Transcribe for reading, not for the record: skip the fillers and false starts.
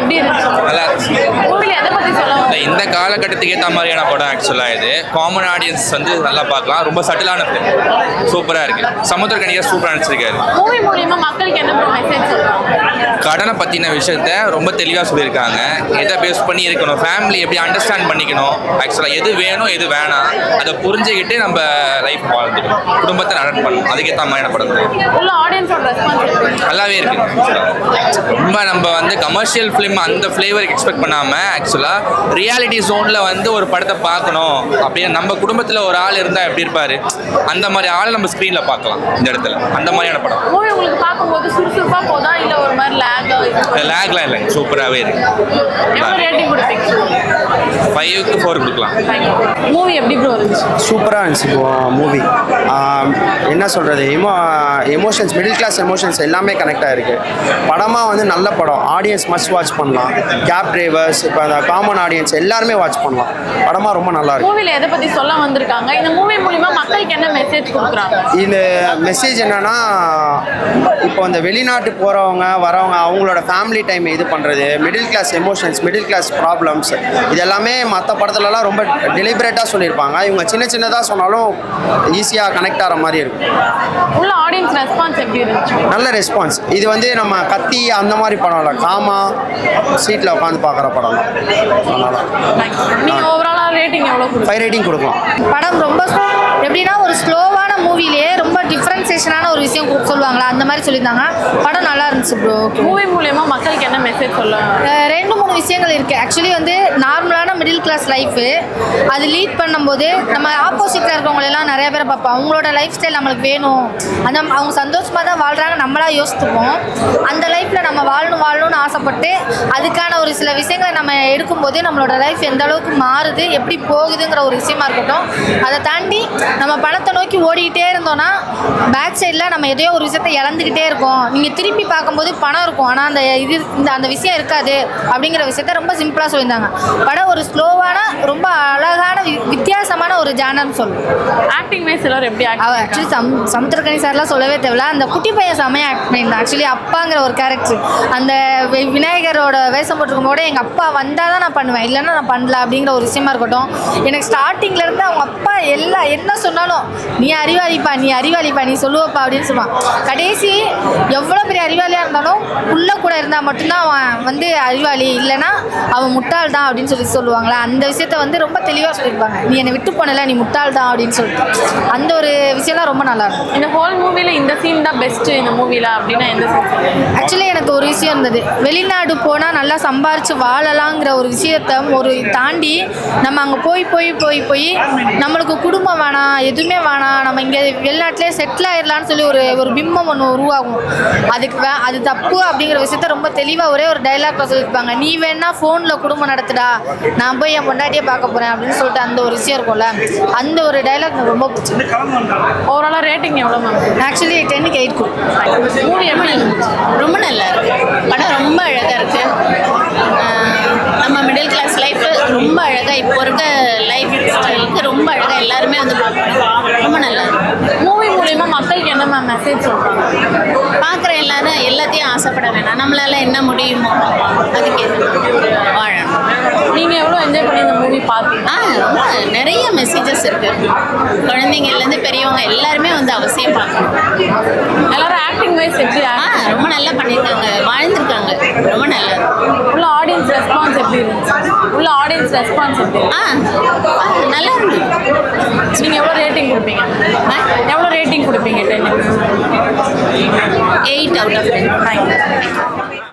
எப்படி இருந்துச்சு? நல்லா இருந்துச்சு. மூவில எதை பத்தி சொல்லுவாங்க? இந்த காலகட்டத்துக்கு ஏற்ற மாதிரியான படம் ஆக்சுவலாக இது காமன் ஆடியன்ஸ் வந்து நல்லா பார்க்கலாம். ரொம்ப சட்டிலான ஃபிலிம், சூப்பராக இருக்கு. சமுத்திரக்கனியர் சூப்பராக நடிச்சிருக்காரு. மூவி மூலியமா மக்களுக்கு என்ன மெசேஜ் சொல்றாங்க? கடனை பற்றின விஷயத்த ரொம்ப தெளிவாக சொல்லியிருக்காங்க. எதை பேஸ் பண்ணி இருக்கணும், ஃபேமிலி எப்படி அண்டர்ஸ்டாண்ட் பண்ணிக்கணும், ஆக்சுவலாக எது வேணும் எது வேணாம் அதை புரிஞ்சுக்கிட்டு நம்ம லைஃப் வாழ்ந்துக்கணும், குடும்பத்தை ரன் பண்ணணும். அதுக்கேற்ற மாதிரியான படம் உள்ள ஆடியன்ஸோட ரெஸ்பான்ஸ் நல்லாவே இருக்கு. ரொம்ப நம்ம வந்து கமர்ஷியல் ஃபிலிம் அந்த ஃப்ளேவர் எக்ஸ்பெக்ட் பண்ணாமல் ஆக்சுவலாக ரியாலிட்டி ஜோனில் வந்து ஒரு படத்தை பார்க்கணும் அப்படின்னு நம்ம குடும்பத்தில் ஒரு ஆள் இருந்தால் எப்படி இருப்பார், அந்த மாதிரி ஆளை நம்ம ஸ்க்ரீனில் பார்க்கலாம் இந்த இடத்துல. அந்த மாதிரியான படம். மூவி உங்களுக்கு பார்க்கும்போது சுறுசுறுப்பாக போதா இல்லை ஒரு மாதிரி லேக்லாம் இல்லைங்க, சூப்பராகவே இருக்கு. எவ்வளோ ரேட்டிங் கொடுப்பீங்க? 5க்கு 4 கொடுக்கலாம். மூவி எப்படி ப்ரோ இருந்துச்சு? சூப்பராக இருந்துச்சு மூவி. என்ன சொல்கிறது, எமோஷன்ஸ், மிடில் கிளாஸ் எமோஷன்ஸ் எல்லாமே கனெக்ட் ஆகிருக்கு. படமாக வந்து நல்ல படம், ஆடியன்ஸ் மஸ்ட் வாட்ச் பண்ணலாம். கேப் டிரைவர்ஸ், இப்போ அந்த காமன் ஆடியன்ஸ் எல்லாருமே வாட்ச் பண்ணலாம். படமாக ரொம்ப நல்லா இருக்கு. மூவியில் எதை பற்றி சொல்ல வந்திருக்காங்க? இந்த மூவி மூலிமா மக்களுக்கு என்ன மெசேஜ் கொடுக்குறாங்க? இந்த மெசேஜ் என்னன்னா, இப்போ அந்த வெளிநாட்டு போகிறவங்க வரவங்க அவங்களோட ஃபேமிலி டைம் இது பண்ணுறது, middle class emotions, middle class problems, இது எல்லாமே மற்ற படத்துலலாம் ரொம்ப டெலிபரேட்டாக சொல்லியிருப்பாங்க. இவங்க சின்ன சின்னதாக சொன்னாலும் ஈஸியாக கனெக்ட் ஆகிற மாதிரி இருக்கும். உள்ள ஆடியன்ஸ் ரெஸ்பான்ஸ் எப்படி இருந்துச்சு? நல்ல ரெஸ்பான்ஸ். இது வந்து நம்ம கத்தி அந்த மாதிரி படம் இல்லை, காமா சீட்டில் உட்காந்து பார்க்குற படம் தான். அதனால நீங்கள் ஓவராலாக ரேட்டிங் எவ்வளோ? 5 ரேட்டிங் கொடுக்கலாம். படம் ரொம்ப எப்படின்னா ஒரு ஸ்லோவான மூவிலேயே ரொம்ப டிஃப்ரென்சேஷனான ஒரு விஷயம் சொல்லுவாங்களா, அந்த மாதிரி சொல்லியிருந்தாங்க. படம் நல்லா இருந்துச்சு ப்ரோ. மூவி மூலமா மக்களுக்கு என்ன மெசேஜ் சொல்லுவாங்க? 2-3 விஷயங்கள் இருக்குது. ஆக்சுவலி வந்து நார்மலான மிடில் கிளாஸ் லைஃபு அது லீட் பண்ணும்போது நம்ம ஆப்போசிட்டில் இருக்கவங்களெல்லாம் நிறைய பேரை பார்ப்போம். அவங்களோட லைஃப் ஸ்டைல் நம்மளுக்கு வேணும், அந்த அவங்க சந்தோஷமாக தான் வாழ்கிறாங்க, நம்மளாக யோசித்துப்போம். அந்த லைஃப்பில் நம்ம வாழணும்னு ஆசைப்பட்டு அதுக்கான ஒரு சில விஷயங்களை நம்ம எடுக்கும்போது நம்மளோட லைஃப் எந்த அளவுக்கு மாறுது, எப்படி போகுதுங்கிற ஒரு விஷயமா இருக்கட்டும். அதை தாண்டி நம்ம பணத்தை நோக்கி ஓடிக்கிட்டே இருந்தோம்னா பேக் சைடில் நம்ம எதையோ ஒரு விஷயத்தை இழந்துக்கிட்டே இருக்கோம். நீங்கள் திரும்பி பார்க்கும்போது பணம் இருக்கும், ஆனால் அந்த விஷயம் இருக்காது அப்படிங்கிற விஷயத்த ரொம்ப சிம்பிளாக சொல்லியிருந்தாங்க. படம் ஒரு ஸ்லோவான ரொம்ப அழகான வித்தியாசமான ஒரு ஜானர்னு சொல்லுவோம். ஆக்டிங் வைஸ் எல்லாரும் எப்படி? ஆக்சுவலி சமுத்திரக்கனி சார்லாம் சொல்லவே தேவையில்ல. அந்த குட்டி பையன் செம்மையாக ஆக்ட் பண்ணியிருந்தான். ஆக்சுவலி அப்பாங்கிற ஒரு கேரக்டர், அந்த விநாயகரோட வேஷம் போட்டிருக்கும் போது எங்கள் அப்பா வந்தால் தான் நான் பண்ணுவேன், இல்லைன்னா நான் பண்ணல அப்படிங்கிற ஒரு விஷயமா இருக்கட்டும். எனக்கு ஸ்டார்டிங்லேருந்து அவங்க அப்பா என்ன சொன்னாலும் நீ அறிவாளிப்பா நீ சொல்லுவப்பா அப்படின்னு சொல்லுவான். கடைசி எவ்வளோ பெரிய அறிவாளியாக இருந்தாலும் உள்ள கூட இருந்தால் மட்டும்தான் அவன் வந்து அறிவாளி, இல்லைன்னா அவன் முட்டாள் தான் அப்படின்னு சொல்லுவாங்களா. அந்த விஷயத்த வந்து ரொம்ப தெளிவாக சொல்லியிருப்பாங்க. நீ என்னை விட்டு போனல, நீ முட்டாள் தான் அப்படின்னு சொல்லிட்டு அந்த ஒரு விஷயம்லாம் ரொம்ப நல்லா இருக்கும். இந்த ஹோல் மூவியில் இந்த சீன் தான் பெஸ்ட்டு இந்த மூவியில் அப்படின்னா எந்த சீன்? ஆக்சுவலி எனக்கு ஒரு விஷயம் இருந்தது, வெளிநாடு போனால் நல்லா சம்பாரித்து வாழலாங்கிற ஒரு விஷயத்த ஒரு தாண்டி நம்ம அங்கே போய் நம்மளுக்கு குடும்பம் வேணாம், எதுவுமே வேணாம், நம்ம இங்கே வெளிநாட்டிலே செட்டில் ஆயிடலான்னு சொல்லி ஒரு பிம்பம் ஒன்று உருவாகும். அது தப்பு அப்படிங்கிற விஷயத்த ரொம்ப தெளிவாக ஒரே ஒரு டைலாக்ல சொல்லியிருப்பாங்க. நீ வேணா ஃபோனில் குடும்பம் நடத்துடா, நான் போய் என் பொண்டாட்டியே பார்க்க போகிறேன் அப்படின்னு சொல்லிட்டு அந்த ஒரு விஷயம் இருக்கும்ல, அந்த ஒரு டைலாக் எனக்கு ரொம்ப பிடிச்சது. ஓவராலாக ரேட்டிங் எவ்வளோ மேம்? ஆக்சுவலி 10க்கு 8 கொடுக்கும். மூவி எப்படி இருந்துச்சு? ரொம்ப நல்லா இருக்கு. படம் ரொம்ப அழகாக இருக்கு. நம்ம மிடில் கிளாஸ் லைஃப் ரொம்ப அழகாக, இப்போ இருக்க லைஃப் ஸ்டைலுக்கு ரொம்ப அழகாக எல்லாருமே வந்து பார்க்கணும். ரொம்ப நல்லா இருக்கு. மூவி மூலிமா மக்களுக்கு என்ன மேம் மெசேஜ் சொல்கிறாங்க? பார்க்குற எல்லாரும் எல்லாத்தையும் ஆசைப்பட வேணாம், நம்மளால என்ன முடியுமோ அதுக்கு வாழணும். நீங்கள் எவ்வளோ என்ஜாய் பண்ணி இந்த மூவி பார்த்தீங்க? ரொம்ப நிறைய மெசேஜஸ் இருக்கு. குழந்தைங்கள்லேருந்து பெரியவங்க எல்லாருமே வந்து அவசியம் பார்க்கணும். எல்லாரும் ஆக்டிங் வைஸ் எப்படி? ரொம்ப நல்லா பண்ணியிருக்காங்க, வாழ்ந்துருக்காங்க. ரொம்ப நல்லா உள்ள ஆடியன்ஸ் ரெஸ்பான்ஸ் எப்படி இருந்துச்சு? நல்லா இருந்தது. நீங்கள் எவ்வளோ ரேட்டிங் கொடுப்பீங்க? 10? 8 out of 10.